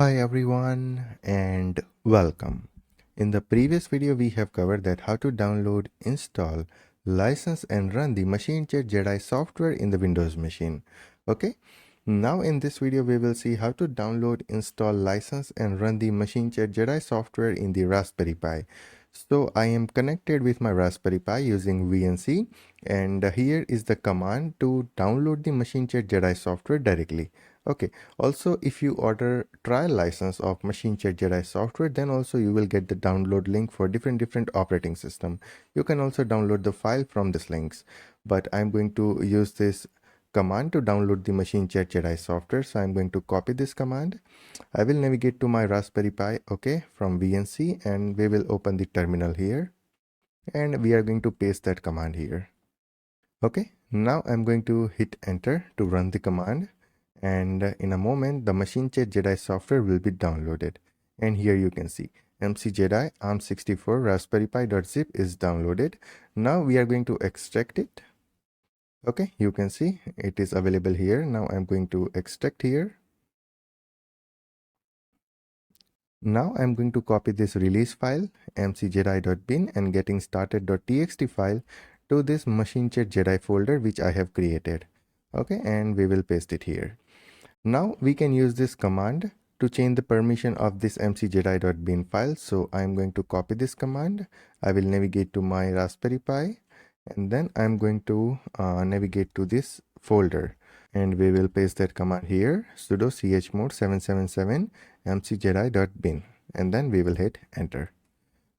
Hi everyone and welcome. In the previous video we have covered that how to download, install, license and run the Machinechat JEDI software in the Windows machine. Okay. Now in this video we will see how to download, install, license and run the Machinechat JEDI software in the Raspberry Pi. So I am connected with my Raspberry Pi using VNC and here is the command to download the Machinechat JEDI software directly. Okay. Also, if you order trial license of Machinechat JEDI software, then also you will get the download link for different operating system. You can also download the file from these links. But I'm going to use this command to download the Machinechat JEDI software. So I'm going to copy this command. I will navigate to my Raspberry Pi, okay, from VNC, and we will open the terminal here. And we are going to paste that command here. Okay, now I'm going to hit enter to run the command. And in a moment the Machinechat JEDI software will be downloaded, and here you can see MC-JEDI ARM64 Raspberry Pi.zip is downloaded. Now we are going to extract it. Okay, you can see it is available here. Now I'm going to extract here. Now I'm going to copy this release file mcjedi.bin and getting started.txt file to this Machinechat JEDI folder which I have created. Okay, and we will paste it here. Now we can use this command to change the permission of this mcjedi.bin file. So I'm going to copy this command. I will navigate to my Raspberry Pi and then I'm going to navigate to this folder and we will paste that command here, sudo chmod 777 mcjedi.bin, and then we will hit enter.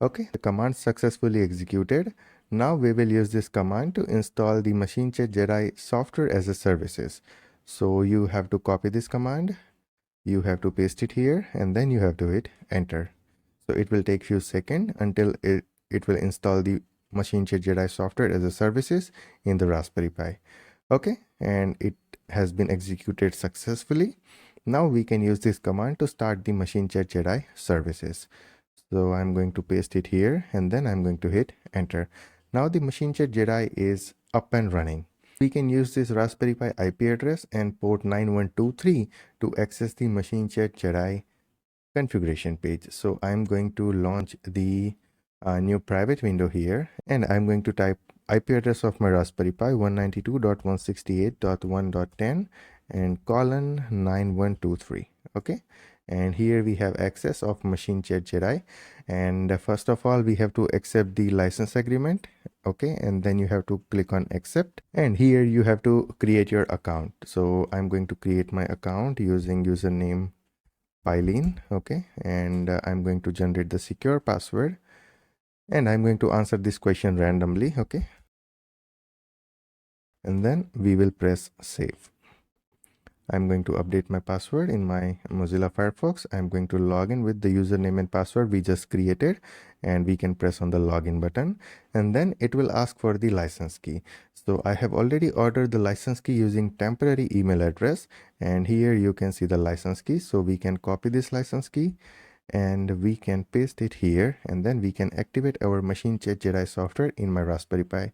Okay, the command successfully executed. Now we will use this command to install the Machinechat JEDI software as a services. So you have to copy this command, you have to paste it here, and then you have to hit enter. So it will take few seconds until it will install the Machinechat JEDI software as a services in the Raspberry Pi. Okay, and it has been executed successfully. Now we can use this command to start the Machinechat JEDI services. So I'm going to paste it here and then I'm going to hit enter. Now the Machinechat JEDI is up and running. We can use this Raspberry Pi IP address and port 9123 to access the Machinechat JEDI configuration page. So I'm going to launch the new private window here and I'm going to type IP address of my Raspberry Pi 192.168.1.10 and colon 9123. Okay, and here we have access of Machinechat JEDI, and first of all we have to accept the license agreement. Okay, and then you have to click on accept, and here you have to create your account. So I'm going to create my account using username Pylene. Okay, and I'm going to generate the secure password and I'm going to answer this question randomly. Okay, and then we will press save. I'm going to update my password in my Mozilla Firefox. I'm going to log in with the username and password we just created, and we can press on the login button and then it will ask for the license key. So I have already ordered the license key using temporary email address, and here you can see the license key. So we can copy this license key and we can paste it here, and then we can activate our Machinechat JEDI software in my Raspberry Pi.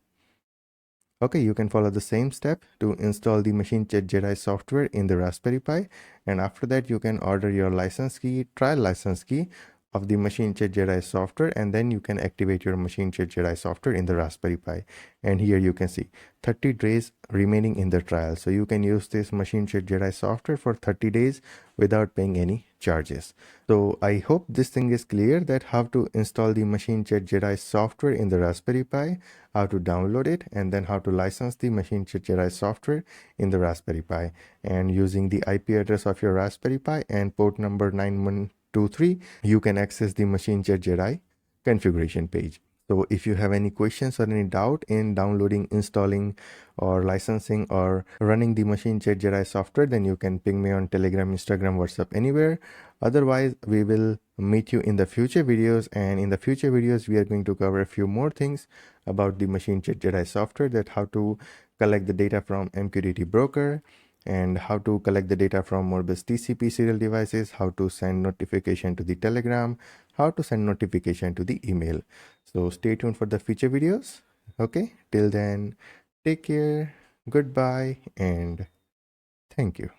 Okay, you can follow the same step to install the Machinechat JEDI software in the Raspberry Pi, and after that you can order your license key, trial license key of the Machinechat JEDI software, and then you can activate your Machinechat JEDI software in the Raspberry Pi. And here you can see 30 days remaining in the trial. So you can use this Machinechat JEDI software for 30 days without paying any charges. So I hope this thing is clear, that how to install the Machinechat JEDI software in the Raspberry Pi, how to download it, and then how to license the Machinechat JEDI software in the Raspberry Pi. And using the IP address of your Raspberry Pi and port number 9123, you can access the Machinechat JEDI configuration page. So if you have any questions or any doubt in downloading, installing, or licensing or running the Machinechat JEDI software, then you can ping me on Telegram, Instagram, WhatsApp, anywhere. Otherwise, we will meet you in the future videos, and in the future videos, we are going to cover a few more things about the Machinechat JEDI software, that how to collect the data from MQTT broker, and how to collect the data from Modbus TCP serial devices, how to send notification to the Telegram, how to send notification to the email. So stay tuned for the future videos. Okay, till then, take care, goodbye, and thank you.